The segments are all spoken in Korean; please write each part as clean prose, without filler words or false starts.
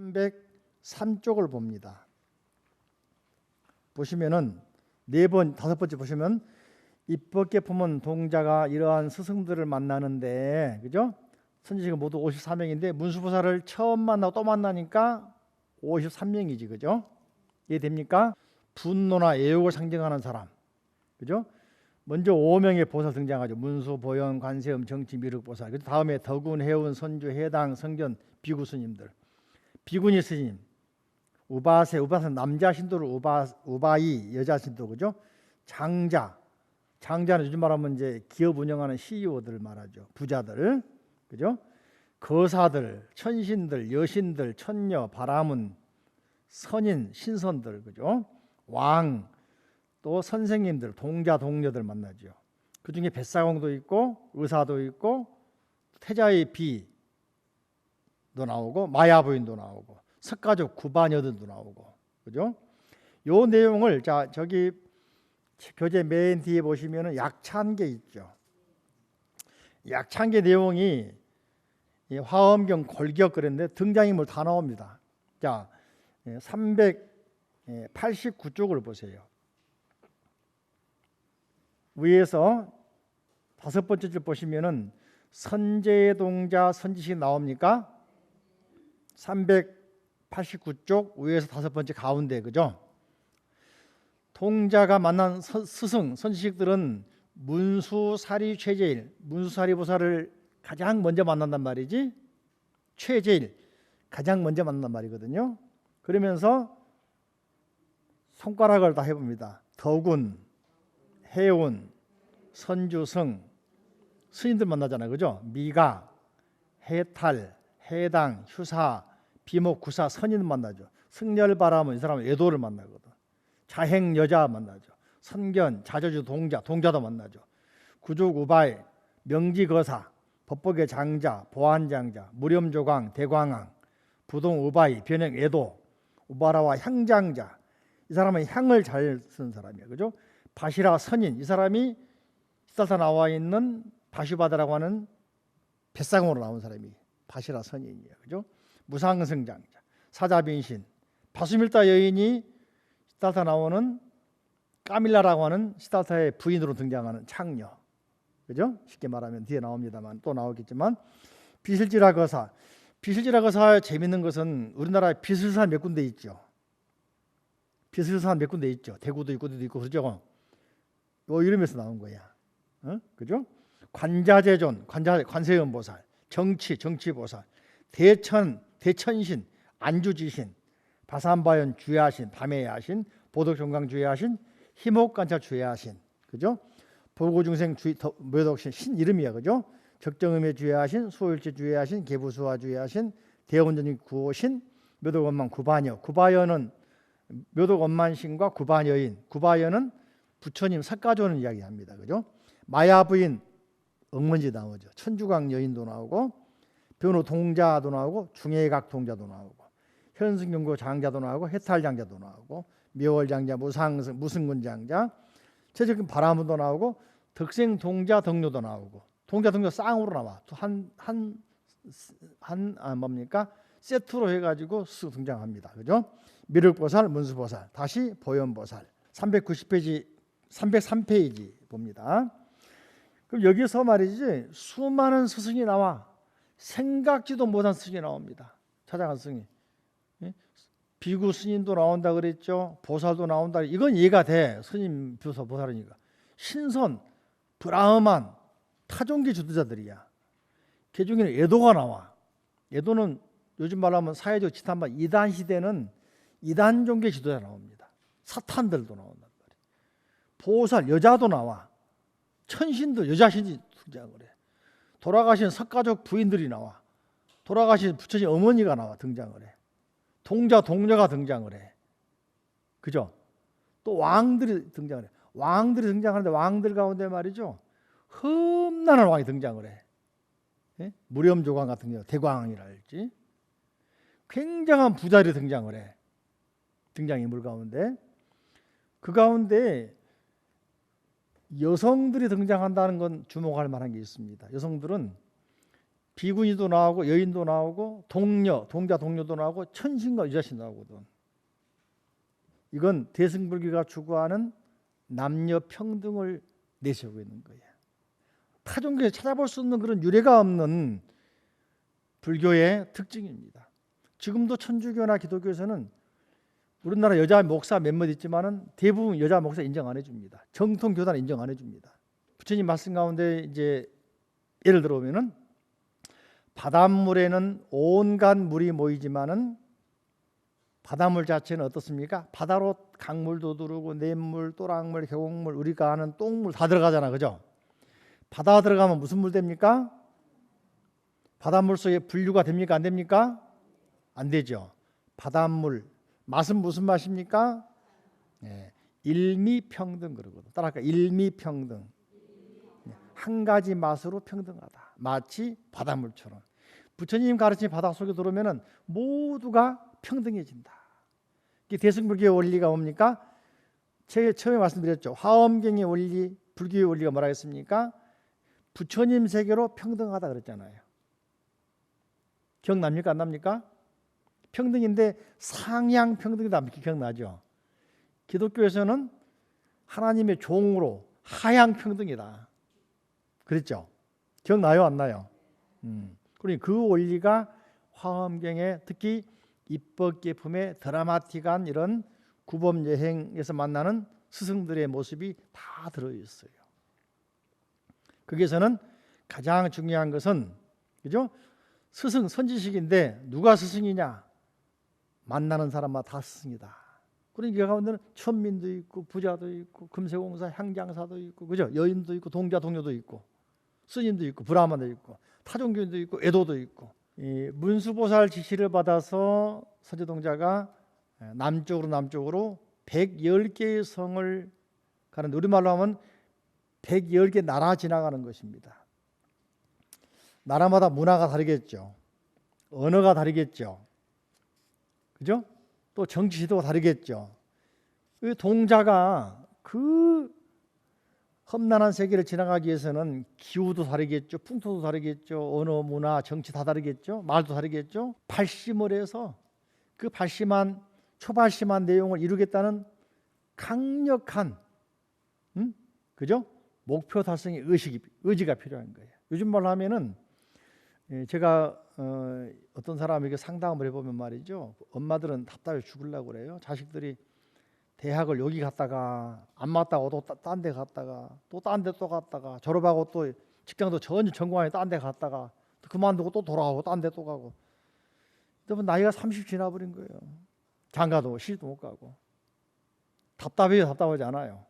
303쪽을 봅니다. 보시면은 4번, 5번째 보시면 입법계 품은 동자가 이러한 스승들을 만나는데, 그죠? 선지식은 모두 54명인데 문수보살을 처음 만나고 또 만나니까 53명이지, 그죠? 이해됩니까? 분노나 애욕을 상징하는 사람, 그죠? 먼저 5명의 보살 등장하죠. 문수, 보현, 관세음, 정치, 미륵보살. 그 다음에 덕운, 해운, 선주, 해당, 성견, 비구 스님들. 비구니 스님, 우바세, 우바세 남자 신도를 우바이, 여자 신도, 그죠? 장자는 요즘 말하면 이제 기업 운영하는 CEO들 말하죠. 부자들, 그죠? 거사들, 천신들, 여신들, 천녀, 바라문, 선인, 신선들, 그죠? 왕, 또 선생님들, 동자, 동녀들 만나죠. 그 중에 뱃사공도 있고 의사도 있고 태자의 비도 나오고 마야 부인도 나오고 석가족 구반여들도 나오고, 그죠? 요 내용을 저기 교재 맨 뒤에 보시면은 약찬계 있죠. 약찬계 내용이 화엄경 골격 그랬는데 등장인물 다 나옵니다. 자, 389쪽을 보세요. 위에서 5번째 줄 보시면은 선제동자 선지식 나옵니까? 389쪽 위에서 5번째 가운데, 그죠? 동자가 만난 스승 선지식들은 문수사리 최제일, 문수사리 보살을 가장 먼저 만난단 말이지. 최제일, 가장 먼저 만난단 말이거든요. 그러면서 손가락을 다 해봅니다. 덕운, 해운, 선주승, 스님들 만나잖아요, 그죠? 미가, 해탈, 해당, 휴사, 비목, 구사, 선인 만나죠. 승열바람은 이 사람은 애도를 만나거든. 자행, 여자 만나죠. 선견, 자저주, 동자도 만나죠. 구족, 우바이, 명지거사, 법복의 장자, 보안장자, 무렴조광, 대광왕, 부동, 우바이, 변행, 애도, 우바라와 향장자. 이 사람은 향을 잘 쓰는 사람이에요, 그죠? 바시라, 선인, 이 사람이 시달타 나와 있는 바슈바다라고 하는 뱃상으로 나온 사람이 바시라 선인이에요, 그죠? 무상승장자, 사자빈신, 바수밀다 여인이 시달타 나오는 까밀라라고 하는 시달타의 부인으로 등장하는 창녀, 그죠? 쉽게 말하면 뒤에 나옵니다만 또 나오겠지만, 비실지라 거사, 비실지라 거사의 재밌는 것은 우리나라에 비슬산 몇 군데 있죠. 비슬산 몇 군데 있죠. 대구도 있고 어디도 있고 그러죠. 요 이름에서 나온 거야. 그죠? 관자재존, 관세음보살, 정치보살, 대천신, 안주지신, 바산바연 주야신, 밤의 야신, 보덕종강 주야신, 희목관찰 주야신, 그죠? 보고중생 묘덕신, 신 이름이야, 그죠? 적정음의 주야신, 수일지 주야신, 개부수화 주야신, 대원전인 구호신, 묘덕원만 구바녀. 구바여는 묘덕원만신과 구바여인. 구바여는 부처님 석가조는 이야기합니다, 그죠? 마야부인 억문지 나오죠. 천주강 여인도 나오고, 변호 동자도 나오고, 중해각 동자도 나오고, 현승경고 장자도 나오고, 해탈장자도 나오고, 묘월장자, 무승군 장자, 최적인 바라문도 나오고, 덕생 동자 덕료도 나오고, 동자 쌍으로 나와. 뭡니까? 세트로 해가지고 쓱 등장합니다, 그죠? 미륵보살, 문수보살, 다시 보현보살. 390페이지, 303페이지 봅니다. 그럼 여기서 말이지 수많은 스승이 나와 생각지도 못한 스승이 나옵니다. 찾아간 스승이. 비구 스님도 나온다 그랬죠. 보살도 나온다. 이건 이해가 돼. 스님, 보살이니까. 신선, 브라흐만, 타종기 주도자들이야. 그 중에는 애도가 나와. 애도는 요즘 말하면 사회적 지탄반 이단 시대는 이단 종교 지도자 나옵니다. 사탄들도 나온단 말이에요. 보살, 여자도 나와. 천신들, 여자신이 등장을 해. 돌아가신 석가족 부인들이 나와. 돌아가신 부처님 어머니가 나와 등장을 해. 동자가 등장을 해. 그죠? 또 왕들이 등장을 해. 왕들이 등장하는데 왕들 가운데 말이죠. 험난한 왕이 등장을 해. 예? 무렴조광 같은 경우 대광이라 할지. 굉장한 부자들이 등장을 해. 등장인물 가운데. 그 가운데 여성들이 등장한다는 건 주목할 만한 게 있습니다. 여성들은 비구니도 나오고 여인도 나오고 동녀, 동자 동료도 나오고 천신과 유자신 나오거든. 이건 대승불교가 추구하는 남녀 평등을 내세우고 있는 거예요. 타 종교에 찾아볼 수 없는 그런 유례가 없는 불교의 특징입니다. 지금도 천주교나 기독교에서는 우리나라 여자 목사 몇몇 있지만은 대부분 여자 목사 인정 안 해줍니다. 정통 교단 인정 안 해줍니다. 부처님 말씀 가운데 이제 예를 들어보면은 바닷물에는 온갖 물이 모이지만은 바닷물 자체는 어떻습니까? 바다로 강물도 들어오고 냇물, 또랑물, 계곡물, 우리가 아는 똥물 다 들어가잖아, 그죠? 바다 들어가면 무슨 물 됩니까? 바닷물 속에 분류가 됩니까? 안 됩니까? 안 되죠. 바닷물 맛은 무슨 맛입니까? 네, 일미평등 그러거든. 따라할까? 일미평등. 한 가지 맛으로 평등하다. 마치 바닷물처럼. 부처님 가르친 바다 속에 들어오면은 모두가 평등해진다. 이게 대승불교의 원리가 뭡니까? 처음에 말씀드렸죠. 화엄경의 원리, 불교의 원리가 뭐라 했습니까? 부처님 세계로 평등하다 그랬잖아요. 기억납니까? 안 납니까? 평등인데 상향 평등이다. 기억나죠? 기독교에서는 하나님의 종으로 하향 평등이다. 그랬죠? 기억나요? 안 나요? 그러니 그 원리가 화엄경에 특히 입법계품의 드라마틱한 이런 구법여행에서 만나는 스승들의 모습이 다 들어있어요. 거기에서는 가장 중요한 것은 그죠? 스승 선지식인데 누가 스승이냐? 만나는 사람마다 다 스승이다. 그러니까 가운데는 천민도 있고 부자도 있고 금세공사 향장사도 있고 그죠? 여인도 있고 동자 동료도 있고 스님도 있고 브라ಹ만도 있고 타종교인도 있고 애도도 있고 이 문수보살 지시를 받아서 선제동자가 남쪽으로 110개의 성을 가는 우리말로 하면 110개 나라 지나가는 것입니다. 나라마다 문화가 다르겠죠. 언어가 다르겠죠. 그죠? 또 정치 지도가 다르겠죠. 그 동자가 그 험난한 세계를 지나가기 위해서는 기후도 다르겠죠. 풍토도 다르겠죠. 언어, 문화, 정치 다 다르겠죠. 말도 다르겠죠. 발심을 해서 그 발심한 초발심한 내용을 이루겠다는 강력한 그죠? 목표 달성의 의지가 필요한 거예요. 요즘 말로 하면은 제가 어떤 사람에게 상담을 해보면 말이죠. 엄마들은 답답해 죽으려고 그래요. 자식들이 대학을 여기 갔다가 안 맞다고 또 딴 데 갔다가 또 딴 데 또 갔다가 졸업하고 또 직장도 전혀 전공하니 딴 데 갔다가 또 그만두고 또 돌아가고 딴 데 또 가고 그러면 나이가 30 지나버린 거예요. 장가도 시집도 못 가고 답답해요. 답답하지 않아요.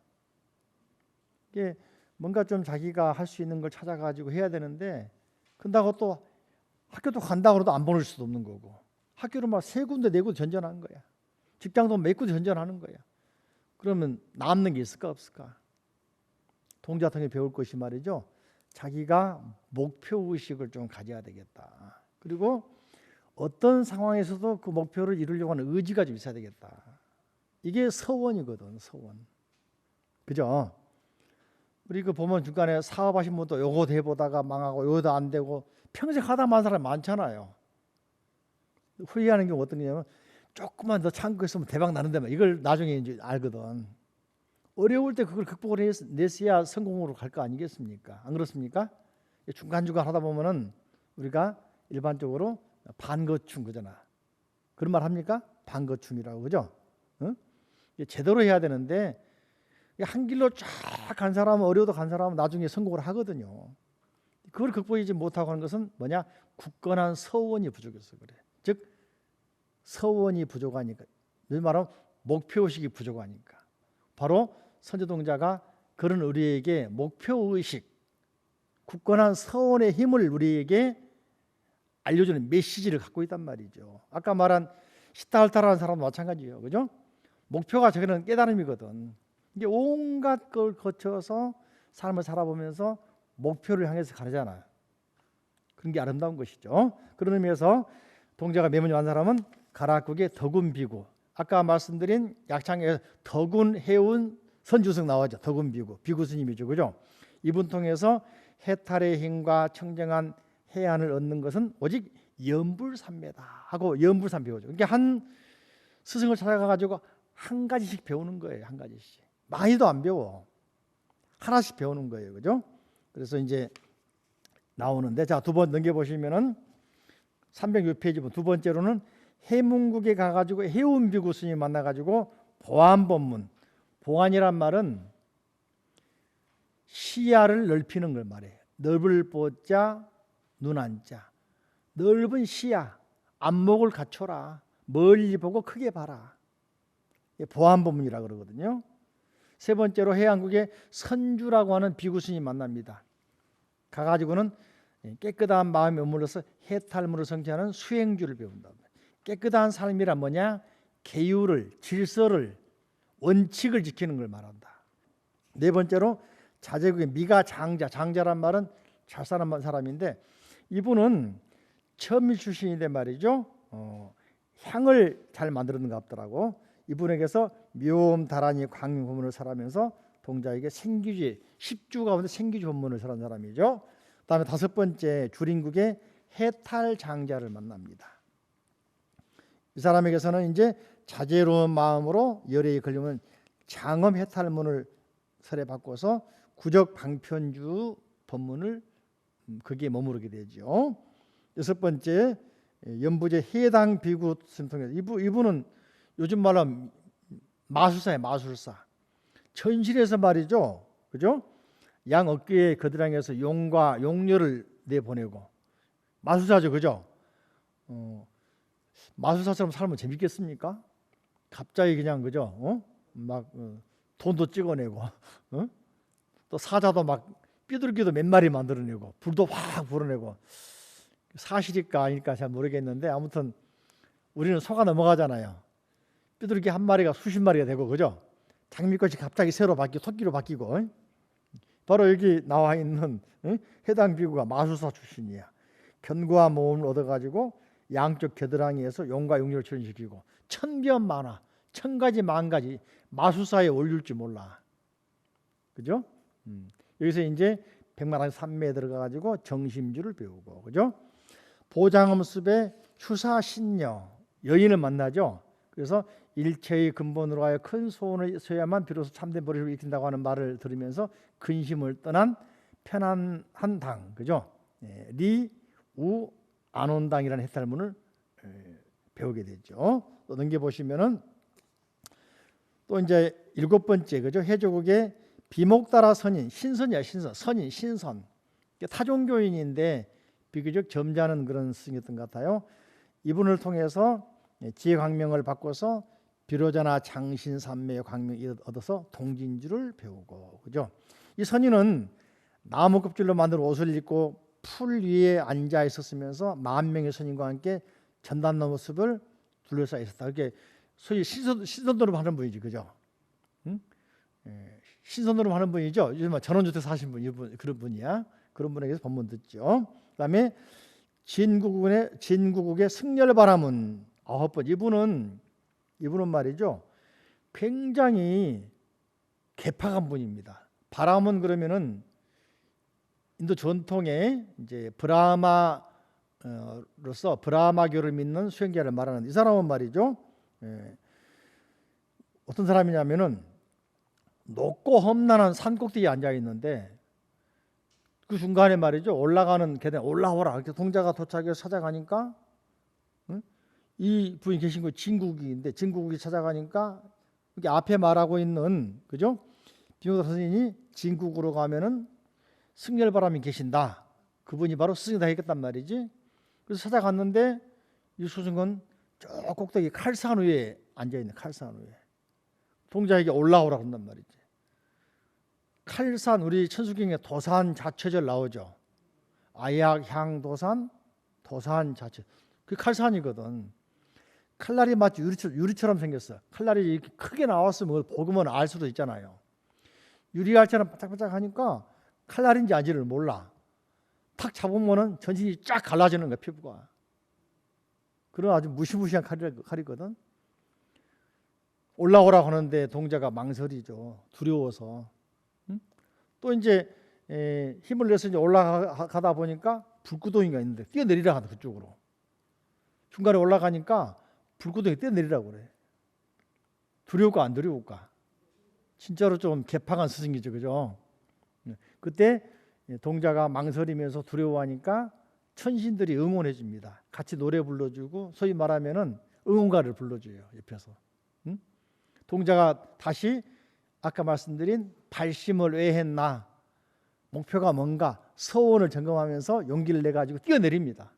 이게 뭔가 좀 자기가 할 수 있는 걸 찾아가지고 해야 되는데 근다고 또 학교도 간다고 해도 안 보낼 수도 없는 거고 학교를 막 3군데 4군데 전전하는 거야. 직장도 몇 군데 전전하는 거야. 그러면 남는 게 있을까 없을까? 동자통에 배울 것이 말이죠. 자기가 목표의식을 좀 가져야 되겠다. 그리고 어떤 상황에서도 그 목표를 이루려고 하는 의지가 좀 있어야 되겠다. 이게 서원이거든. 서원. 그죠? 우리 그 보면 중간에 사업하신 분도 요거 해보다가 망하고 요거도 안 되고 평생 하다 만 사람 많잖아요. 후회하는 경우 어떤 거냐면 조금만 더 참고 있으면 대박 나는데 이걸 나중에 이제 알거든. 어려울 때 그걸 극복을 해냈어야 성공으로 갈 거 아니겠습니까? 안 그렇습니까? 중간중간 하다 보면은 우리가 일반적으로 반거충 그잖아. 그런 말 합니까? 반거충이라고 그죠? 응? 제대로 해야 되는데 한 길로 쫙 간 사람은 어려워도 간 사람은 나중에 성공을 하거든요. 그걸 극복하지 못하고 하는 것은 뭐냐? 굳건한 서원이 부족해서 그래. 즉 서원이 부족하니까, 늘 말하면 목표의식이 부족하니까. 바로 선제동자가 그런 우리에게 목표의식, 굳건한 서원의 힘을 우리에게 알려주는 메시지를 갖고 있단 말이죠. 아까 말한 시타할타라는 사람도 마찬가지예요. 그죠? 목표가 저기는 깨달음이거든. 이게 온갖 걸 거쳐서 삶을 살아보면서 목표를 향해서 가르잖아요. 그런 게 아름다운 것이죠. 그런 의미에서 동자가 매문이 한 사람은 가락국의 덕운 비구. 아까 말씀드린 약창에 덕운 해운 선주승 나오죠. 덕운 비구. 비구 스님이죠. 그죠? 이분 통해서 해탈의 힘과 청정한 해안을 얻는 것은 오직 염불삼매다 하고 염불삼 배우죠. 그러니까 한 스승을 찾아가 가지고 한 가지씩 배우는 거예요. 한 가지씩. 많이도 안 배워. 하나씩 배우는 거예요. 그죠? 그래서 이제 나오는데, 자, 두 번 넘겨 보시면은 306페이지 두 번째로는 해문국에 가 가지고 해운비구 스님 만나 가지고 보안법문. 보안이란 말은 시야를 넓히는 걸 말해요. 넓을 보자 눈안자. 넓은 시야, 안목을 갖춰라. 멀리 보고 크게 봐라. 보안법문이라 그러거든요. 세 번째로 해안국에 선주라고 하는 비구 스님 만납니다. 가가지고는 깨끗한 마음에 머물러서 해탈문을 성취하는 수행주를 배운다. 깨끗한 삶이란 뭐냐? 계율을, 질서를, 원칙을 지키는 걸 말한다. 네 번째로 자제국의 미가 장자. 장자란 말은 잘 사는 사람인데, 이분은 천밀 출신인데 말이죠. 향을 잘 만드는 것 같더라고. 이분에게서 묘음 다란이 광명 법문을 설하면서 동자에게 생기주의 10주 가운데 생기주 법문을 설한 사람이죠. 그다음에 다섯 번째 주림국의 해탈 장자를 만납니다. 이 사람에게서는 이제 자제로운 마음으로 열애에 걸리면 장엄 해탈문을 설해 바꿔서 구적 방편주 법문을 거기에 머무르게 되죠. 여섯 번째 연부제 해당 비구 스님 통해서 이분은 요즘 말로 마술사예요. 마술사. 천실에서 말이죠. 그죠? 양 어깨에 거드랑해서 용과 용녀를 내보내고 마술사죠. 그죠? 마술사처럼 살면 재밌겠습니까? 갑자기 그냥 그죠? 돈도 찍어내고 또 사자도 막 삐뚤기도 몇 마리 만들어내고 불도 확 불어내고, 사실일까 아닐까 잘 모르겠는데 아무튼 우리는 속아 넘어가잖아요. 삐뚤기 한 마리가 수십 마리가 되고, 그죠? 장미꽃이 갑자기 새로 바뀌고 토끼로 바뀌고. 바로 여기 나와 있는 해당 비구가 마술사 출신이야. 견고한 몸을 얻어가지고 양쪽 겨드랑이에서 용과 용녀를 출현시키고 천변만화, 천가지 만가지 마술사에 올릴 줄 몰라. 그죠? 여기서 이제 백만한 삼매에 들어가가지고 정심주를 배우고, 그죠? 보장음습의 휴사신녀 여인을 만나죠. 그래서 일체의 근본으로 하여 큰 소원을 써야만 비로소 참된 보리를 일으킨다고 하는 말을 들으면서 근심을 떠난 편안한 당, 그죠? 리우 안온당이라는 해탈문을 배우게 되죠. 또 넘겨 보시면은 또 이제 일곱 번째, 그죠? 해조국의 비목다라 선인, 신선이야, 신선, 선인, 신선. 타종교인인데 비교적 점잖은 그런 스승이었던 것 같아요. 이분을 통해서 지혜 광명을 바꿔서 비로자나 장신삼매의 광명을 얻어서 동진주를 배우고, 그죠? 이 선인은 나무 껍질로 만든 옷을 입고 풀 위에 앉아 있었으면서 10,000명의 선인과 함께 전단나 모습을 둘러싸 있었다. 이렇게 소위 신선노릇 하는 분이지, 그죠? 신선노릇 하는 분이죠. 요즘 전원주택 사신 분, 이분 그런 분이야. 그런 분에게서 법문 듣죠. 그다음에 진구국의 승열바람은 아홉 번. 이분은 말이죠, 굉장히 개팍한 분입니다. 바람은 그러면은 인도 전통의 이제 브라마로서 브라마교를 믿는 수행자를 말하는, 이 사람은 말이죠, 어떤 사람이냐면은 높고 험난한 산 꼭대기에 앉아 있는데 그 중간에 말이죠, 올라가는 계단 올라오라 이렇게 동자가 도착해서 찾아가니까, 이 분이 계신 거 진국국인데 진국국이 찾아가니까 이렇게 앞에 말하고 있는, 그죠? 비무다 선생님이 진국으로 가면은 승열바람이 계신다. 그분이 바로 스승이다 했단 말이지. 그래서 찾아갔는데 이 스승은 저 꼭대기 칼산 위에 앉아 있는, 칼산 위에 동자에게 올라오라 그런단 말이지. 칼산, 우리 천수경에 도산 자체절 나오죠. 아약향도산 도산 자체, 그 칼산이거든. 칼날이 마치 유리처럼 생겼어. 칼날이 이렇게 크게 나왔으면 보면 알 수도 있잖아요. 유리알처럼 바짝바짝하니까 칼날인지 아닌지를 몰라. 탁 잡으면은 전신이 쫙 갈라지는 거야, 피부가. 그런 아주 무시무시한 칼이거든. 올라오라고 하는데 동자가 망설이죠. 두려워서. 또 이제 힘을 내서 이제 올라가다 보니까 불구덩이가 있는데 뛰어내리라 하다 그쪽으로. 중간에 올라가니까 불구덩이 뛰어내리라고 그래. 두려울까 안 두려울까? 진짜로 좀 개팍한 스승이죠, 그죠? 그때 동자가 망설이면서 두려워하니까 천신들이 응원해 줍니다. 같이 노래 불러주고 소위 말하면은 응원가를 불러줘요, 옆에서. 응? 동자가 다시 아까 말씀드린 발심을 왜 했나, 목표가 뭔가 서원을 점검하면서 용기를 내 가지고 뛰어내립니다.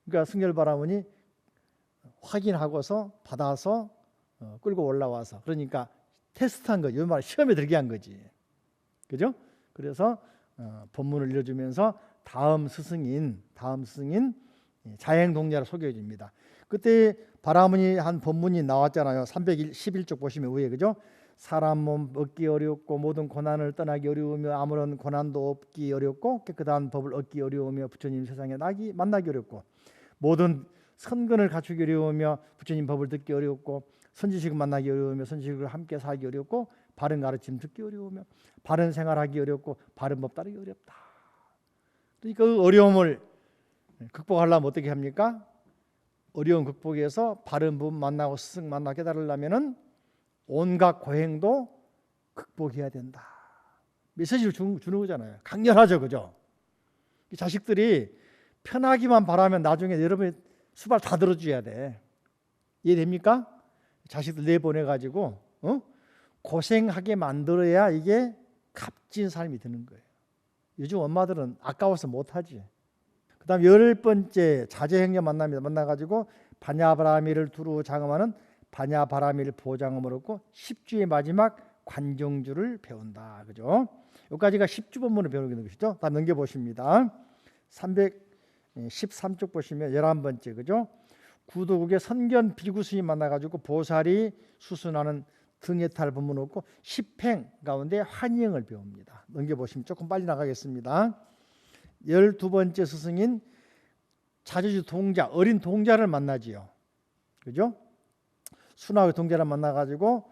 그러니까 승열바라문이 확인하고서 받아서 끌고 올라와서, 그러니까 테스트한 거죠. 이 말 시험에 들게 한 거지, 그죠? 그래서 본문을 읽어주면서 다음 스승인 자행동자를 소개해 줍니다. 그때 바라문이 한 본문이 나왔잖아요. 311쪽 보시면 위에, 그죠? 사람 몸 얻기 어렵고 모든 고난을 떠나기 어려우며 아무런 고난도 없기 어렵고 깨끗한 법을 얻기 어려우며 부처님 세상에 만나기 어렵고 모든 선근을 갖추기 어려우며 부처님 법을 듣기 어렵고 선지식을 만나기 어려우며 선지식을 함께 살기 어렵고 바른 가르침 듣기 어려우며 바른 생활하기 어렵고 바른 법 따르기 어렵다. 그러니까 그 어려움을 극복하려면 어떻게 합니까? 어려운 극복에서 바른 법 만나고 스승 만나 깨달으려면은 온갖 고행도 극복해야 된다. 메시지를 주는 거잖아요. 강렬하죠, 그죠? 자식들이 편하기만 바라면 나중에 여러분이 수발 다 들어줘야 돼. 이해됩니까? 자식들 내보내가지고 고생하게 만들어야 이게 값진 삶이 되는 거예요. 요즘 엄마들은 아까워서 못하지. 그 다음 10번째 자제행녀 만나가지고 바냐바라미를 두루 장엄하는 바냐바라미를 보장함을 얻고 10주의 마지막 관종주를 배운다. 그죠? 여기까지가 10주 본문을 배우는 것이죠. 다음 넘겨보십니다. 313쪽 보시면 11번째, 그죠? 구도국의 선견 비구스님 만나가지고 보살이 수순하는 등에탈 본문 없고 10행 가운데 환영을 배웁니다. 넘겨보시면 조금 빨리 나가겠습니다. 12번째 스승인 자주주 동자, 어린 동자를 만나지요. 그죠? 순화의 동자를 만나가지고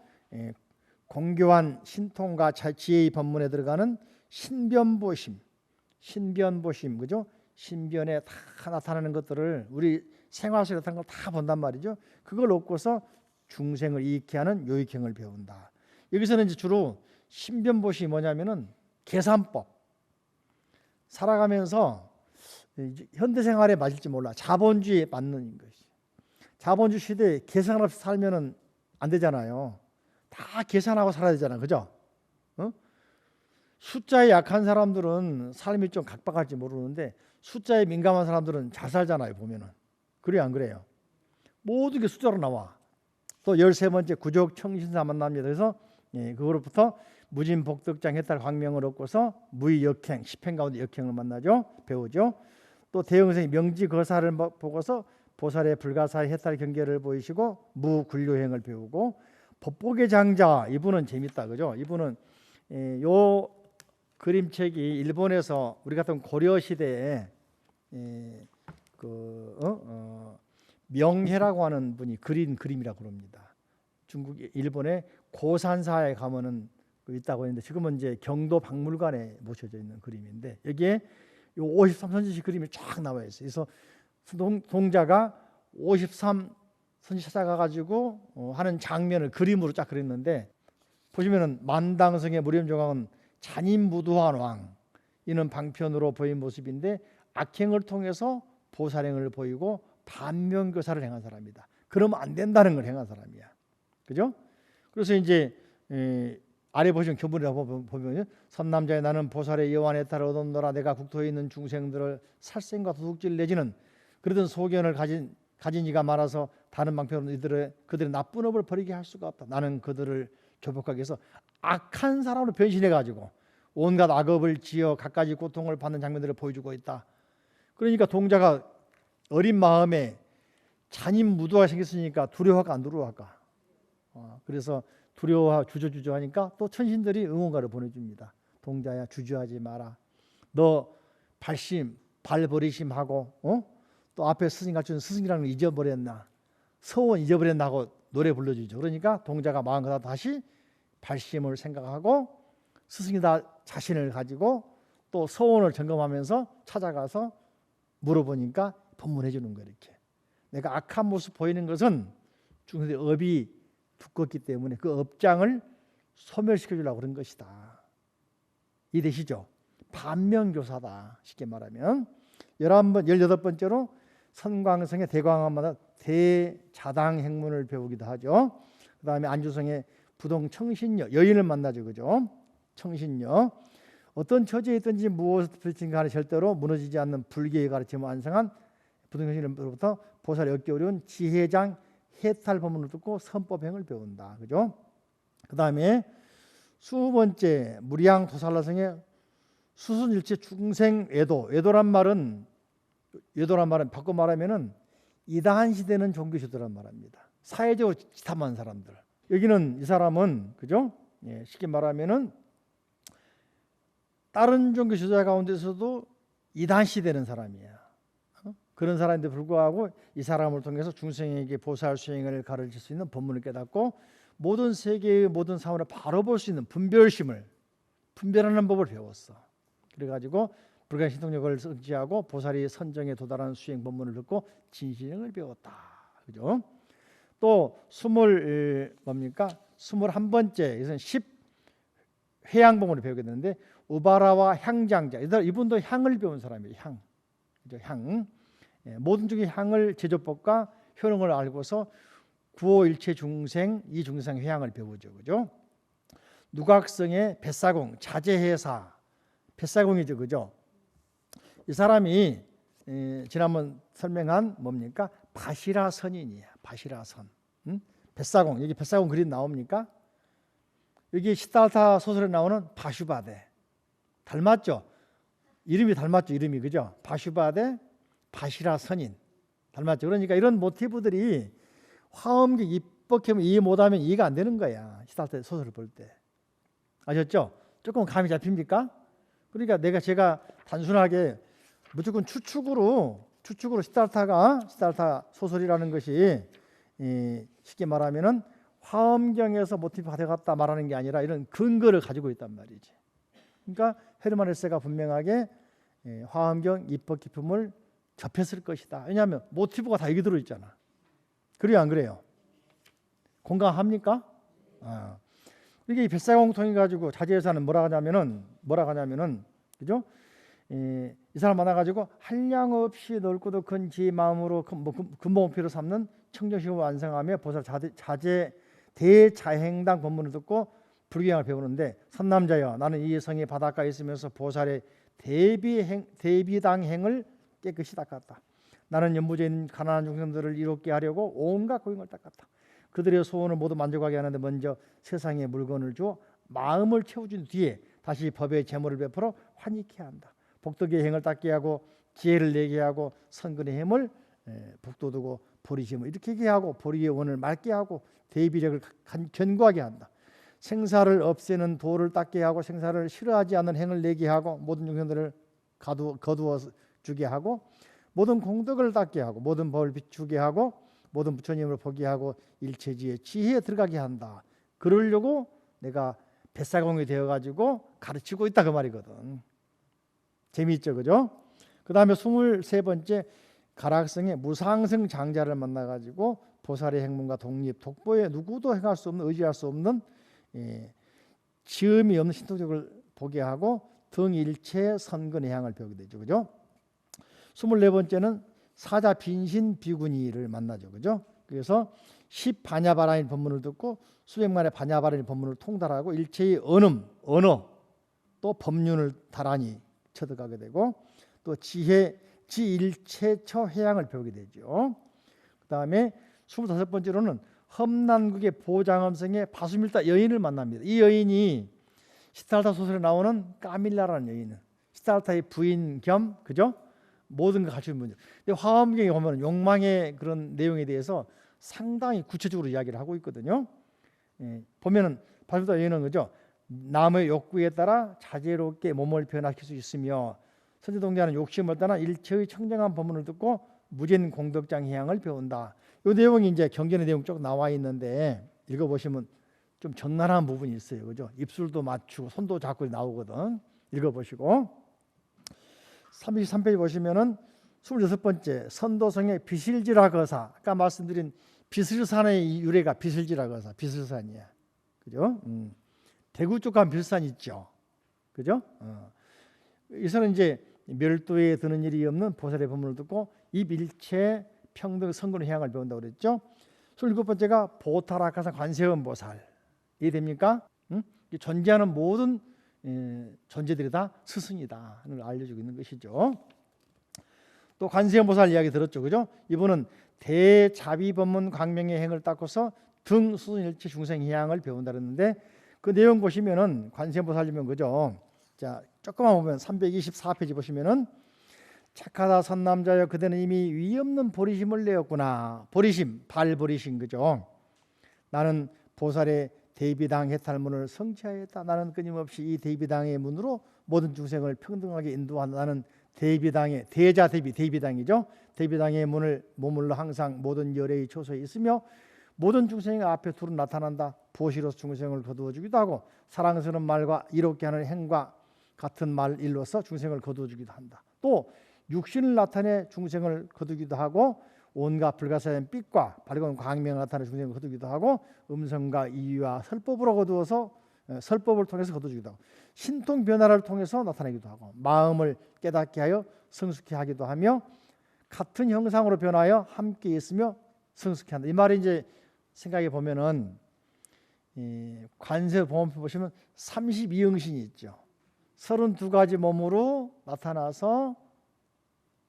공교한 신통과 지혜의 법문에 들어가는 신변보심, 그죠? 신변에 다 나타나는 것들을 우리 생활 속에 나타나는 걸 다 본단 말이죠. 그걸 얻고서 중생을 이익케 하는 요익행을 배운다. 여기서는 이제 주로 신변보심이 뭐냐면은 계산법. 살아가면서 현대 생활에 맞을지 몰라 자본주의에 맞는 것이. 자본주의 시대에 계산 없이 살면은 안 되잖아요. 다 계산하고 살아야 되잖아, 그죠? 숫자에 약한 사람들은 삶이 좀 각박할지 모르는데 숫자에 민감한 사람들은 잘 살잖아요, 보면은. 그래요, 안 그래요? 모든 게 숫자로 나와. 또 13번째 구족 청신사 만납니다. 그래서 그거로부터 무진복덕장 해탈 광명을 얻고서 무의역행 10행 가운데 역행을 만나죠, 배우죠. 또 대형생이 명지거사를 보고서 보살의 불가사의 해탈 경계를 보이시고 무굴료행을 배우고 법복의 장자, 이분은 재밌다, 그죠? 이분은 요 그림책이 일본에서 우리 같은 고려 시대에 명해라고 하는 분이 그린 그림이라고 그럽니다. 중국, 일본의 고산사에 가면은 있다고 했는데 지금은 이제 경도 박물관에 모셔져 있는 그림인데 여기에 요 53선지식 그림이 쫙 나와 있어요. 그래서 동자가 53선지 찾아가가지고 하는 장면을 그림으로 쫙 그렸는데 보시면은 만당성의 무렴조강은 잔인무도한 왕, 이는 방편으로 보인 모습인데 악행을 통해서 보살행을 보이고 반면교사를 행한 사람이다. 그러면 안 된다는 걸 행한 사람이야, 그죠? 그래서 이제 아래 보시면 교문이라고 보면 선남자의 나는 보살의 여완에 따라 얻었노라. 내가 국토에 있는 중생들을 살생과 도둑질 내지는 그러던 소견을 가진 이가 많아서 다른 방편으로 그들의 나쁜 업을 버리게 할 수가 없다. 나는 그들을 조복하기 위해서 악한 사람으로 변신해가지고 온갖 악업을 지어 갖가지 고통을 받는 장면들을 보여주고 있다. 그러니까 동자가 어린 마음에 잔인무도가 생겼으니까 두려워할까 안 두려워할까? 그래서 두려워 주저하니까 또 천신들이 응원가를 보내줍니다. 동자야, 주저하지 마라. 너 발버리심하고 또 앞에 스승이 가르쳐준 스승이라는 걸 잊어버렸나? 서원 잊어버렸나 하고 노래 불러주죠. 그러니까 동자가 마음 가다 다시 발심을 생각하고 스승이다 자신을 가지고 또 서원을 점검하면서 찾아가서 물어보니까 법문해 주는 거예요. 이렇게 내가 악한 모습 보이는 것은 중생의 업이 두껍기 때문에 그 업장을 소멸시켜 주려고 그런 것이다. 이해되시죠? 반면교사다. 쉽게 말하면 18번째로 선광성의 대광암마다 대자당 행문을 배우기도 하죠. 그 다음에 안주성의 부동청신녀, 여인을 만나죠. 그죠? 청신녀. 어떤 처지에 있든지 무엇을 부딪힌 간에 절대로 무너지지 않는 불교의 가르침을 완성한 부동청신녀로부터 보살이 얻기 어려운 지혜장 해탈 법문을 듣고 선법행을 배운다. 그죠? 그 다음에 20번째 무리양 도살라성의 수순일체 중생외도. 외도란 말은 바꿔 말하면은 이단 시대는 종교시대란 말입니다. 사회적으로 지탐한 사람들. 여기는 이 사람은 그죠? 예, 쉽게 말하면은 다른 종교 지도자 가운데서도 이단 시대는 사람이야. 그런 사람인데 불구하고 이 사람을 통해서 중생에게 보살 수행을 가르칠 수 있는 법문을 깨닫고 모든 세계의 모든 사물을 바로 볼 수 있는 분별심을 분별하는 법을 배웠어. 그래가지고 불가의 신통력을 성취하고 보살이 선정에 도달하는 수행 법문을 듣고 진실행을 배웠다. 그죠? 또 21번째 이것은 10회향 법문을 배우게 되는데 우바라와 향장자. 이분도 향을 배운 사람이에요. 향. 그죠? 향. 예, 모든 중의 향을 제조법과 효능을 알고서 구호일체 중생 이 중생 회향을 배우죠. 그죠? 누각성의 뱃사공 자제해사. 뱃사공이죠. 그죠? 이 사람이 지난번 설명한 뭡니까? 바시라선인이야. 바시라선. 뱃사공. 여기 뱃사공 그림 나옵니까? 여기 시달타 소설에 나오는 바슈바데. 닮았죠? 이름이 닮았죠. 이름이. 그죠? 바슈바데 바시라선인. 닮았죠. 그러니까 이런 모티브들이 화엄경 입법하면 이해 못하면 이해가 안 되는 거야. 시달타 소설을 볼 때. 아셨죠? 조금 감이 잡힙니까? 그러니까 제가 단순하게 무조건 추측으로 시달타 소설이라는 것이 쉽게 말하면은 화엄경에서 모티브 가져갔다 말하는 게 아니라 이런 근거를 가지고 있단 말이지. 그러니까 헤르만 헤세가 분명하게 화엄경 입법 기품을 접했을 것이다. 왜냐하면 모티브가 다 여기 들어 있잖아. 그래요, 안 그래요? 공감합니까? 이게 뱃사공 통해 가지고 자제해서는 뭐라 하냐면은 그죠? 이 사람 만나가지고 한량 없이 넓고도 큰 지혜 마음으로 근본목표로 삼는 청정식을 완성하며 보살 자제 대자행당 법문을 듣고 불경을 배우는데 선남자여 나는 이 성의 바닷가에 있으면서 보살의 대비당행을 깨끗이 닦았다. 나는 연부제 있는 가난한 중생들을 이롭게 하려고 온갖 고행을 닦았다. 그들의 소원을 모두 만족하게 하는데 먼저 세상에 물건을 주어 마음을 채워준 뒤에 다시 법의 재물을 베풀어 환희케 한다. 복덕의 행을 닦게 하고 지혜를 내게 하고 선근의 힘을 북돋우고 보리심을 이렇게 하고 보리의 원을 맑게 하고 대비력을 견고하게 한다. 생사를 없애는 도를 닦게 하고 생사를 싫어하지 않는 행을 내게 하고 모든 중생들을 거두어 주게 하고 모든 공덕을 닦게 하고 모든 법을 비추게 하고 모든 부처님을 보게 하고 일체지에 지혜에 들어가게 한다. 그러려고 내가 뱃사공이 되어가지고 가르치고 있다 그 말이거든. 재미있죠, 그죠? 그 다음에 23번째 가락성의 무상승 장자를 만나가지고 보살의 행문과 독립, 독보에 누구도 행할 수 없는 의지할 수 없는 지음이 없는 신통력을 보게 하고 등일체 선근의 향을 배우게 되죠, 그죠? 24번째는 사자 빈신 비구니를 만나죠, 그죠? 그래서 10반야바라인 법문을 듣고 수백만의 반야바라인 법문을 통달하고 일체의 언어 또 법륜을 다란히 쳐들어가게 되고 또 지일체처 회양을 배우게 되죠. 그 다음에 25번째로는 험난국의 보장엄성의 바수밀다 여인을 만납니다. 이 여인이 시달타 소설에 나오는 까밀라라는 여인은 시달타의 부인 겸 그죠? 모든 걸 갖춘 분이죠. 근데 화엄경에 보면 욕망의 그런 내용에 대해서 상당히 구체적으로 이야기를 하고 있거든요. 보면은 바수밀다 여인은 그죠? 남의 욕구에 따라 자제롭게 몸을 변화시킬 수 있으며 선제동자는 욕심을 떠나 일체의 청정한 법문을 듣고 무진 공덕장 해양을 배운다. 이 내용이 이제 경전의 내용 쭉 나와 있는데 읽어보시면 좀 적나라한 부분이 있어요, 그죠? 입술도 맞추고 손도 잡고 나오거든. 읽어보시고 33페이지 보시면은 26번째 선도성의 비실지라 거사. 아까 말씀드린 비슬산의 유래가 비슬지라 거사. 비슬산이야. 그죠? 대구 쪽 가면 비슬산 있죠. 그죠? 여기서는 이제 멸도에 드는 일이 없는 보살의 법문을 듣고 입일체 평등 성근의 향을 배운다고 그랬죠. 27번째가 보타락하사 관세음 보살. 이해됩니까? 존재하는 모든 존재들이 다 스승이다 하는 걸 알려주고 있는 것이죠. 또 관세음 보살 이야기 들었죠, 그죠? 이분은 대자비법문 광명의 행을 닦고서 등 수순일체 중생 희양을 배운다 그랬는데 그 내용 보시면은 관세음 보살이면 그죠? 자, 조금만 보면 324페이지 보시면은 착하다 선남자여 그대는 이미 위없는 보리심을 내었구나. 보리심, 발보리심 그죠? 나는 보살의 대비당 해탈문을 성취하였다. 나는 끊임없이 이 대비당의 문으로 모든 중생을 평등하게 인도한다. 나는 대비당의 대자 대비당이죠. 대비당의 문을 머물러 항상 모든 열애의 초소에 있으며 모든 중생의 앞에 두루 나타난다. 보시로서 중생을 거두어주기도 하고 사랑스러운 말과 이롭게 하는 행과 같은 말 일로서 중생을 거두어주기도 한다. 또 육신을 나타내 중생을 거두기도 하고 온갖 불가사의 빛과 밝은 광명을 나타내 중생을 거두기도 하고 음성과 이유와 설법으로 거두어서 설법을 통해서 거두기도 하고 신통 변화를 통해서 나타내기도 하고 마음을 깨닫게 하여 성숙케 하기도 하며 같은 형상으로 변하여 함께 있으며 성숙케 한다. 이 말이 이제 생각해 보면은 관세음보문표 보시면 32응신이 있죠. 32가지 몸으로 나타나서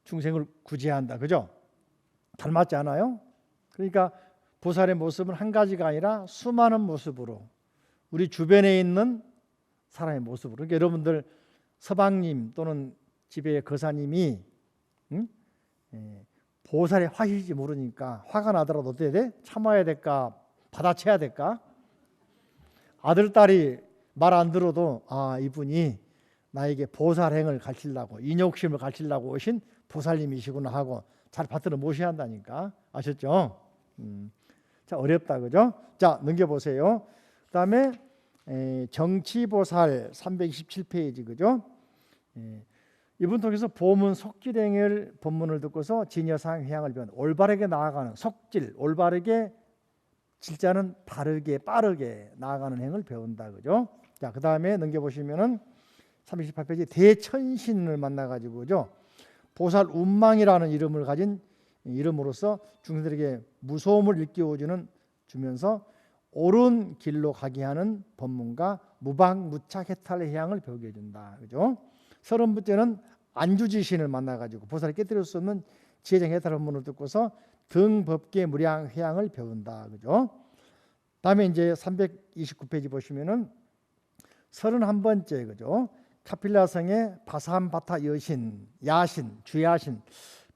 중생을 구제한다. 그죠? 닮았지 않아요? 그러니까 보살의 모습은 한 가지가 아니라 수많은 모습으로 우리 주변에 있는 사람의 모습으로. 그러니까 여러분들 서방님 또는 집의 거사님이 보살의 화실지 모르니까 화가 나더라도 어떻게 돼? 참아야 될까? 받아쳐야 될까? 아들, 딸이 말 안 들어도 아, 이분이 나에게 보살행을 가르치려고 인욕심을 가르치려고 오신 보살님이시구나 하고 잘 받들어 모셔야 한다니까. 아셨죠? 자, 어렵다 그죠? 자, 넘겨보세요. 그 다음에 정치보살 327페이지 그죠? 이분 통해서 보문 속질행을 법문을 듣고서 진여상 회양을 배운 올바르게 나아가는 속질, 올바르게 질자는 바르게 빠르게 나아가는 행을 배운다 그죠? 자, 그 다음에 넘겨보시면은 328페이지 대천신을 만나가지고 그죠? 보살 운망이라는 이름을 가진 이름으로서 중생들에게 무서움을 일깨워주는 주면서 옳은 길로 가게 하는 법문과 무방무착 해탈의 향을 배우게 해준다. 그죠? 30번째는 안주지신을 만나가지고 보살이 깨뜨릴 수 없는 지혜정 해탈 법문을 듣고서 등법계 무량 회양을 배운다. 그죠? 다음에 이제 329페이지 보시면은 31번째 그죠? 카필라성의 바삼바타 여신, 야신, 주야신,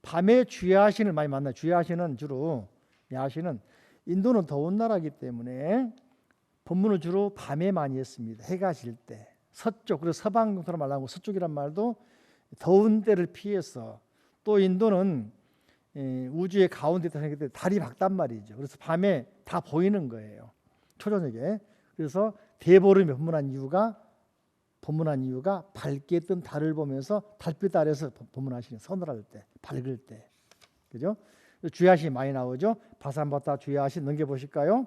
밤에 주야신을 많이 만나요. 주야신은 주로 야신은 인도는 더운 나라이기 때문에 법문을 주로 밤에 많이 했습니다. 해가 질 때. 서쪽, 그래서 서방 용토로 말하고 서쪽이란 말도 더운 때를 피해서 또 인도는 우주의 가운데 있기 때문에 달이 밝단 말이죠. 그래서 밤에 다 보이는 거예요. 초저녁에. 그래서 대보름이 법문한 이유가 밝게 뜬 달을 보면서 달빛 아래서 법문하시는 서늘할 때, 밝을 때. 그죠? 주야신 많이 나오죠. 바삼바타 주야신 넘겨보실까요?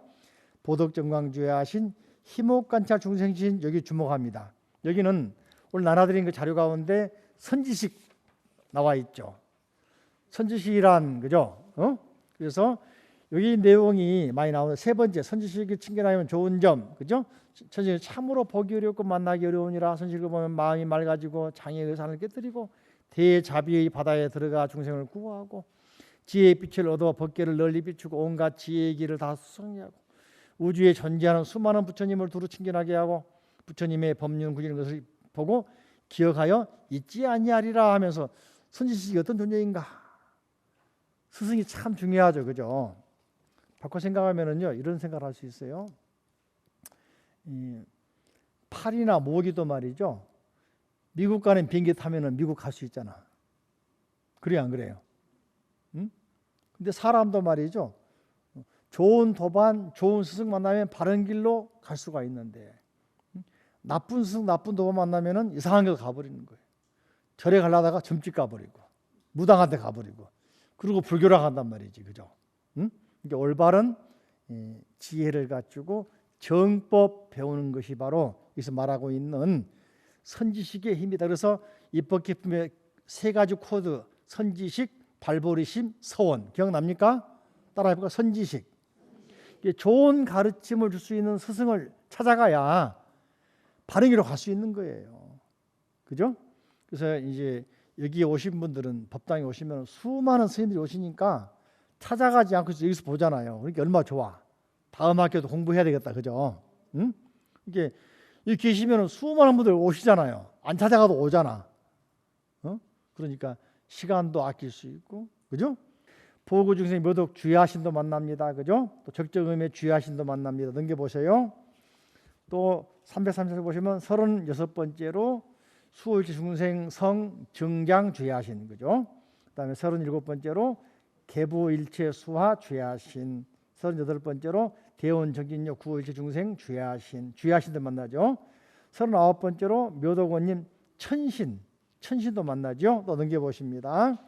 보덕정광 주야신, 희목관찰 중생신 여기 주목합니다. 여기는 오늘 나눠드린 그 자료 가운데 선지식 나와 있죠. 선지식이란 그죠? 그래서 여기 내용이 많이 나오는 세 번째 선지식이 친견하면 좋은 점 그죠? 선지식이 참으로 보기 어렵고 만나기 어려우니라. 선지식을 보면 마음이 맑아지고 장애의 산을 깨뜨리고 대자비의 바다에 들어가 중생을 구호하고 지혜의 빛을 얻어 법계를 널리 비추고 온갖 지혜의 길을 다 수성하고 우주에 존재하는 수많은 부처님을 두루 친견하게 하고 부처님의 법륜 구지는 것을 보고 기억하여 잊지 아니하리라 하면서 선지식이 어떤 존재인가? 스승이 참 중요하죠, 그죠? 바꿔 생각하면은요 이런 생각을 할 수 있어요. 팔이나 모기도 말이죠. 미국 가는 비행기 타면은 미국 갈 수 있잖아. 그래요, 안 그래요? 근데 사람도 말이죠. 좋은 도반, 좋은 스승 만나면 바른 길로 갈 수가 있는데 나쁜 스승, 나쁜 도반 만나면은 이상한 길로 가버리는 거예요. 절에 가려다가 점집 가버리고 무당한테 가버리고 그리고 불교로 간단 말이지, 그죠? 응? 그러니까 올바른 지혜를 갖추고 정법 배우는 것이 바로 여기서 말하고 있는 선지식의 힘이다. 그래서 입법 기품의 세 가지 코드: 선지식, 발버리심, 서원. 기억납니까? 따라해볼까? 선지식. 좋은 가르침을 줄 수 있는 스승을 찾아가야 바른 길로 갈 수 있는 거예요. 그죠? 그래서 이제 여기 오신 분들은, 법당에 오시면 수많은 스님들이 오시니까 찾아가지 않고 여기서 보잖아요. 그러니까 얼마나 좋아. 다음 학기도 공부해야 되겠다, 그죠? 응? 이게 여기 계시면 수많은 분들 오시잖아요. 안 찾아가도 오잖아. 그러니까 시간도 아낄 수 있고, 그죠? 보고 중생 묘독 주야신도 만납니다, 그죠? 또 적정음의 주야신도 만납니다. 넘겨보세요. 또 330에 보시면 36번째로 수호일체 중생 성 정장 주야신, 그죠? 그다음에 37번째로 개부일체 수화 주야신, 38번째로 대원 정진력 구호일체 중생 주야신도 만나죠. 39번째로 묘도원님 천신도 만나죠. 또 넘겨보십니다.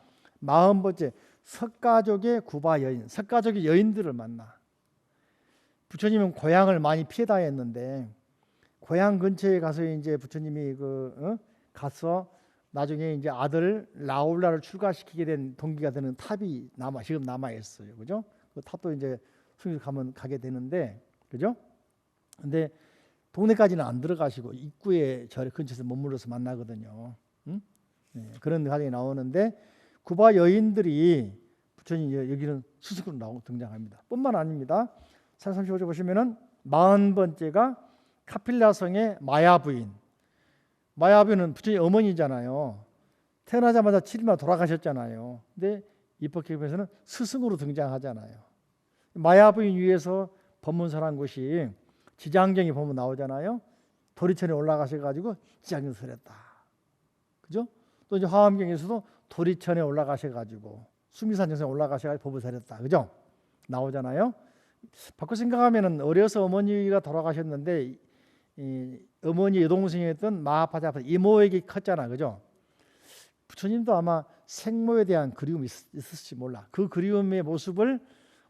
40번째 석가족의 구바 여인, 석가족의 여인들을 만나. 부처님은 고향을 많이 피해 다녔는데 고향 근처에 가서 이제 부처님이 가서 나중에 이제 아들 라울라를 출가시키게 된 동기가 되는 탑이 지금 남아 있어요, 그죠? 그 탑도 이제 승유 가면 가게 되는데, 그죠? 근데 동네까지는 안 들어가시고 입구에 절 근처에서 머물러서 만나거든요. 응? 네, 그런 과정이 나오는데 구바 여인들이 부처님 여기는 스승으로 등장합니다. 뿐만 아닙니다. 35조 보시면은 40번째가 카필라성의 마야부인. 마야부인은 부처님 어머니잖아요. 태어나자마자 7일만 돌아가셨잖아요. 근데 입법기법에서는 스승으로 등장하잖아요. 마야부인 위에서 법문설한 곳이 지장경에 보면 나오잖아요. 도리천에 올라가셔가지고 지장경 설했다. 그죠? 또 이제 화엄경에서도 도리천에 올라가셔가지고 수미산 정상에 올라가셔가지고 법을 설했다. 그죠? 나오잖아요. 바꿔 생각하면은 어려서 어머니가 돌아가셨는데 어머니 여동생이었던 마하파자 이모에게 컸잖아, 그죠? 부처님도 아마 생모에 대한 그리움이 있었을지 몰라. 그 그리움의 모습을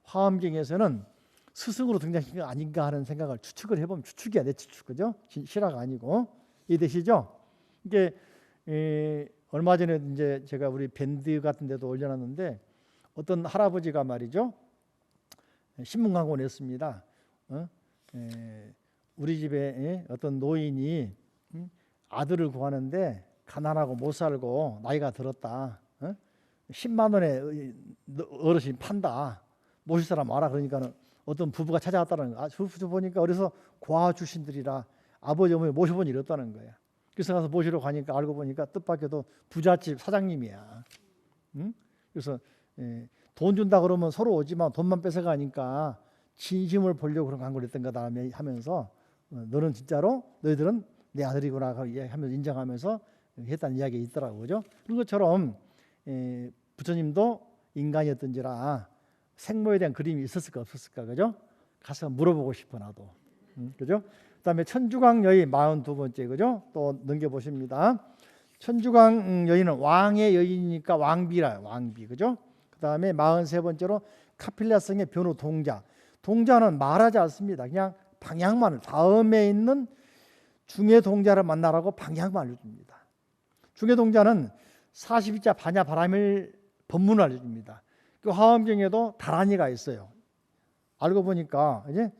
화엄경에서는 스승으로 등장한 게 아닌가 하는 생각을 추측을 해보면, 추측이야, 내 추측, 그죠? 실화가 아니고. 이해되시죠? 이게 얼마 전에 이제 제가 우리 밴드 같은 데도 올려놨는데 어떤 할아버지가 말이죠, 신문 광고 냈습니다. 우리 집에 어떤 노인이 아들을 구하는데 가난하고 못 살고 나이가 들었다. 10만 원에 어르신 판다. 모실 사람 알아. 그러니까는 어떤 부부가 찾아왔다는 거야. 부부 보니까 어려서 고아 출신들이라 아버지 어머니 모셔본 일이 없다는 거야. 그래서 가서 모시러 가니까 알고 보니까 뜻밖에도 부잣집 사장님이야. 그래서 돈 준다 그러면 서로 오지만 돈만 뺏어가니까 진심을 보려고 그런 광고를 했던 거다 하면서 너는 진짜로 너희들은 내 아들이구나 하면서 인정하면서 했다는 이야기가 있더라고요. 그죠? 그런 것처럼 부처님도 인간이었던지라 생모에 대한 그림이 있었을까 없었을까, 그죠? 가서 물어보고 싶어 나도. 그죠? 그다음에 천주광 여인 42번째, 그죠? 또 넘겨보십니다. 천주광 여인은 왕의 여인이니까 왕비라, 왕비, 그죠? 그다음에 43번째로 카필라성의 변호 동자. 동자는 말하지 않습니다. 그냥 방향만을, 다음에 있는 중의 동자를 만나라고 방향만 알려줍니다. 중의 동자는 42자 반야 바라밀 법문을 알려줍니다. 그 화엄경에도 다란이가 있어요. 알고 보니까 이제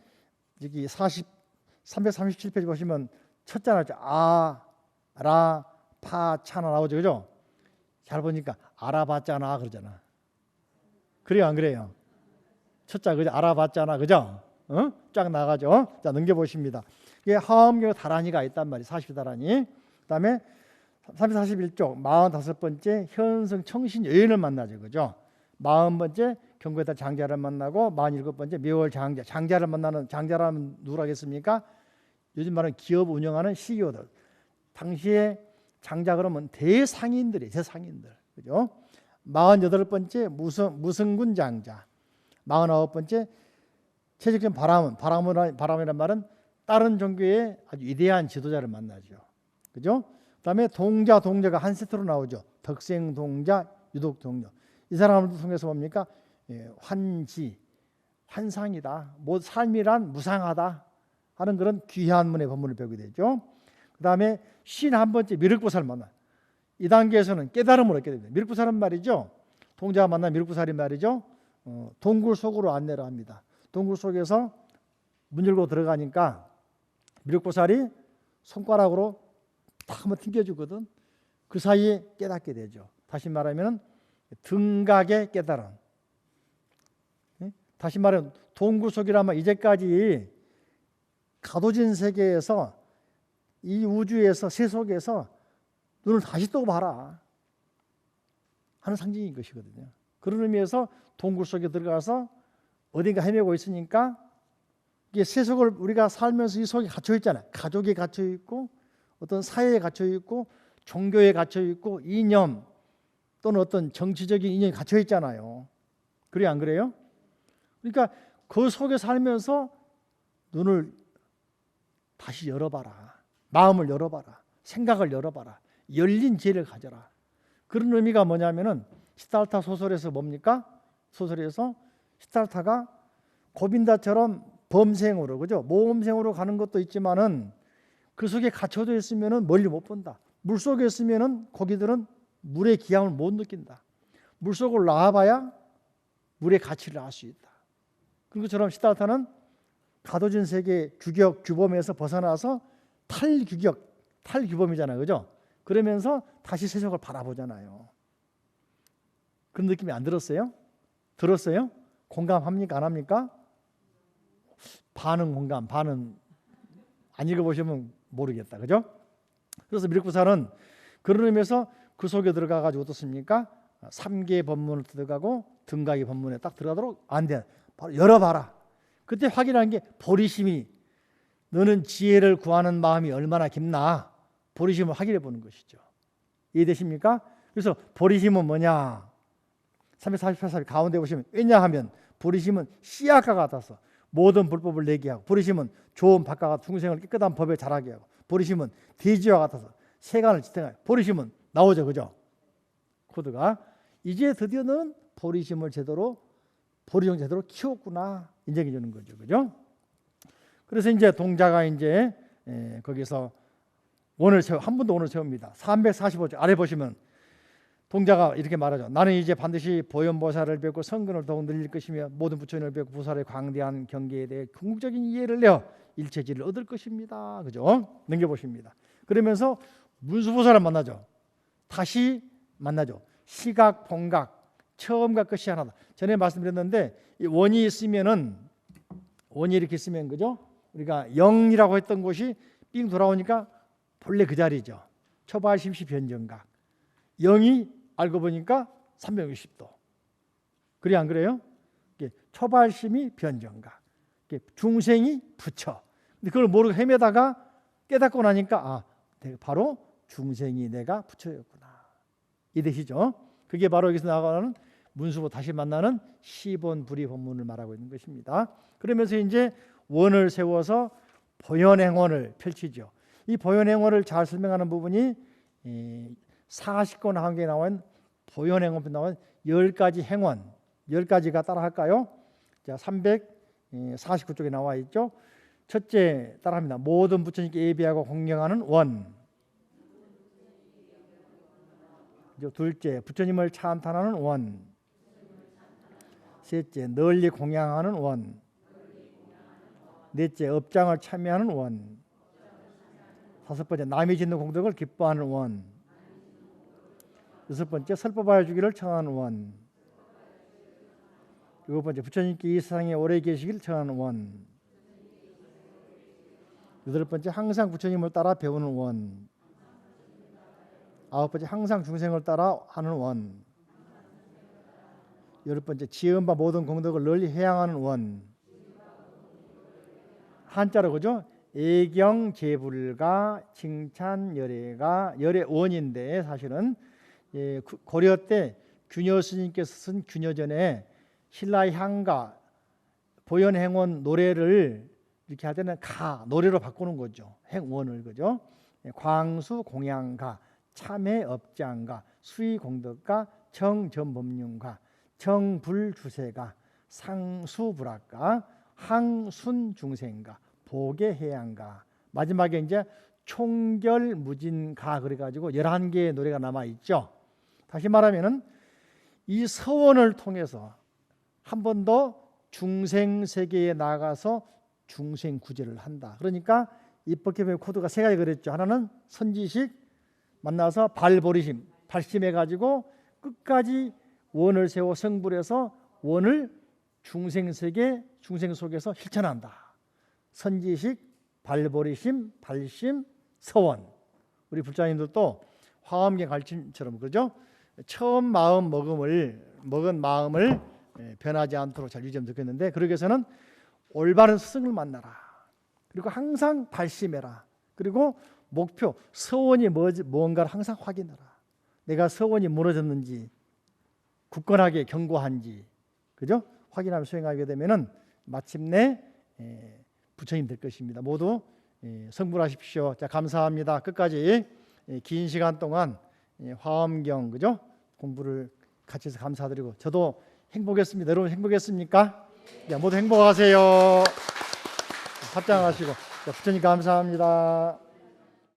여기 337페이지 보시면 첫 자나 아, 라, 파, 차나 나오죠, 그죠? 잘 보니까 알아봤잖아 그러잖아. 그래요, 안 그래요? 첫 자, 그죠? 알아봤잖아, 그죠? 쫙 나가죠. 자, 넘겨보십니다. 이게 화엄경에 다란이가 있단 말이에요. 40다란이. 그다음에 341쪽 45번째 현성 청신 여인을 만나죠, 그죠? 40번째 경고에다 장자를 만나고 47번째 묘월 장자를 만나는, 장자라면 누구라겠습니까? 요즘 말하는 기업 운영하는 CEO들. 당시에 장자 그러면 대상인들, 그죠? 48번째 무성군 장자. 49번째 최적전 바람이란 말은 다른 종교의 아주 위대한 지도자를 만나죠, 그죠? 그다음에 동자가 한 세트로 나오죠. 덕생동자, 유독동료. 이 사람을 통해서 뭡니까? 환상이다. 삶이란 무상하다 하는 그런 귀한 문의 법문을 배우게 되죠. 그다음에 51번째 미륵보살을 만나. 이 단계에서는 깨달음을 얻게 됩니다. 미륵보살은 말이죠. 동자가 만난 미륵보살이 말이죠. 동굴 속으로 안내를 합니다. 동굴 속에서 문 열고 들어가니까 미륵보살이 손가락으로 탁 한번 튕겨주거든. 그 사이에 깨닫게 되죠. 다시 말하면 등각의 깨달음. 다시 말하면 동굴 속이라면 이제까지 가둬진 세계에서 이 우주에서 세속에서 눈을 다시 떠 봐라 하는 상징인 것이거든요. 그런 의미에서 동굴 속에 들어가서 어딘가 헤매고 있으니까 이게 세속을 우리가 살면서 이 속에 갇혀 있잖아요. 가족에 갇혀 있고 어떤 사회에 갇혀 있고 종교에 갇혀 있고 이념 또는 어떤 정치적인 이념이 갇혀 있잖아요. 그래 안 그래요? 그러니까 그 속에 살면서 눈을 다시 열어봐라. 마음을 열어봐라. 생각을 열어봐라. 열린 지혜를 가져라. 그런 의미가 뭐냐면은 시달타 소설에서 뭡니까? 소설에서 시달타가 고빈다처럼 범생으로, 그죠? 모험생으로 가는 것도 있지만은 그 속에 갇혀져 있으면은 멀리 못 본다. 물 속에 있으면은 고기들은 물의 기함을 못 느낀다. 물 속을 나와봐야 물의 가치를 알 수 있다. 그런 것처럼 시달타는 가둬진 세계 규격 규범에서 벗어나서 탈규범이잖아요, 그죠? 그러면서 다시 세상을 바라보잖아요. 그런 느낌이 안 들었어요? 들었어요? 공감합니까? 안 합니까? 반은 공감, 반은 안 읽어보시면 모르겠다, 그죠? 그래서 미륵보살은 그런 의미에서 그 속에 들어가가지고 어떻습니까? 3개 법문을 들어가고 등각의 법문에 딱 들어가도록 안 돼. 바로 열어봐라. 그때 확인한 게 보리심이, 너는 지혜를 구하는 마음이 얼마나 깊나 보리심을 확인해 보는 것이죠. 이해되십니까? 그래서 보리심은 뭐냐? 348삽 가운데 보시면 왜냐하면 보리심은 씨앗과 같아서 모든 불법을 내게 하고, 보리심은 좋은 밭과 같아 중생을 깨끗한 법에 자라게 하고, 보리심은 돼지와 같아서 세간을 지탱하고, 보리심은 나오죠, 그죠? 코드가 이제 드디어 너는 보리심을 제대로 키웠구나 인정해 주는 거죠, 그죠? 그래서 이제 동자가 이제 거기서 한 번 더 원을 세웁니다. 345조 아래 보시면 동자가 이렇게 말하죠. 나는 이제 반드시 보현보살을 뵙고 성근을 더욱 늘릴 것이며 모든 부처님을 뵙고 보살의 광대한 경계에 대해 궁극적인 이해를 내어 일체지를 얻을 것입니다. 그죠? 넘겨보십니다. 그러면서 문수보살을 만나죠. 다시 만나죠. 시각, 본각, 처음과 끝이 하나다. 전에 말씀드렸는데 이 원이 있으면은, 원이 이렇게 있으면, 그죠? 우리가 0이라고 했던 곳이 삥 돌아오니까 본래 그 자리죠. 초발심시 변정각. 0이 알고 보니까 360도. 그래 안 그래요? 초발심이 변정각. 중생이 부처. 근데 그걸 모르고 헤매다가 깨닫고 나니까 바로 중생이 내가 부처였구나. 이해되시죠? 그게 바로 여기서 나가는 문수보 다시 만나는 시본불이 법문을 말하고 있는 것입니다. 그러면서 이제 원을 세워서 보현행원을 펼치죠. 이 보현행원을 잘 설명하는 부분이 40권 한계에 나온 보현행원 나온 10가지 행원, 10가지가 따라할까요? 자, 349쪽에 나와 있죠. 첫째 따라합니다. 모든 부처님께 예비하고 공경하는 원. 둘째, 부처님을 찬탄하는 원. 셋째, 널리 공양하는 원. 넷째, 업장을 참여하는 원. 다섯 번째, 남이 짓는 공덕을 기뻐하는 원. 여섯 번째, 설법하여 주기를 청하는 원. 일곱 번째, 부처님께 이 세상에 오래 계시기를 청하는 원. 여덟 번째, 항상 부처님을 따라 배우는 원. 아홉 번째, 항상 중생을 따라 하는 원. 열 번째, 지은 바 모든 공덕을 널리 회양하는 원. 한자로 그죠? 애경제불가 칭찬 열애가 열애 원인데, 사실은 고려 때 균여 스님께서 쓴 균여전에 신라의 향가 보현행원 노래를 이렇게 할 때는 가 노래로 바꾸는 거죠. 행원을, 그죠? 광수공양가, 참회업장가, 수의공덕가, 정전법륜가, 정불주세가, 상수불학가, 항순중생가, 보계해양가, 마지막에 이제 총결무진가 그래가지고 11개의 노래가 남아있죠. 다시 말하면은 이 서원을 통해서 한 번 더 중생세계에 나가서 중생구제를 한다. 그러니까 입법개명의 코드가 세 가지 그랬죠. 하나는 선지식 만나서 발보리심, 발심해가지고 끝까지 원을 세워 성불해서 원을 중생세계, 중생 속에서 실천한다. 선지식, 발보리심, 발심, 서원. 우리 불자님들도 화엄경 가르침처럼 그러죠. 처음 마음 먹은 마음을 변하지 않도록 잘 유지하면 좋겠는데, 그러기 위해서는 올바른 스승을 만나라. 그리고 항상 발심해라. 그리고 목표, 서원이 뭔가를 항상 확인해라. 내가 서원이 무너졌는지, 굳건하게 견고한지, 그죠? 확인하며 수행하게 되면은 마침내 부처님 될 것입니다. 모두 성불하십시오. 자, 감사합니다. 끝까지 긴 시간 동안 화엄경, 그죠? 공부를 같이 해서 감사드리고 저도 행복했습니다. 여러분 행복했습니까? 네, 모두 행복하세요. 합장하시고 부처님 감사합니다.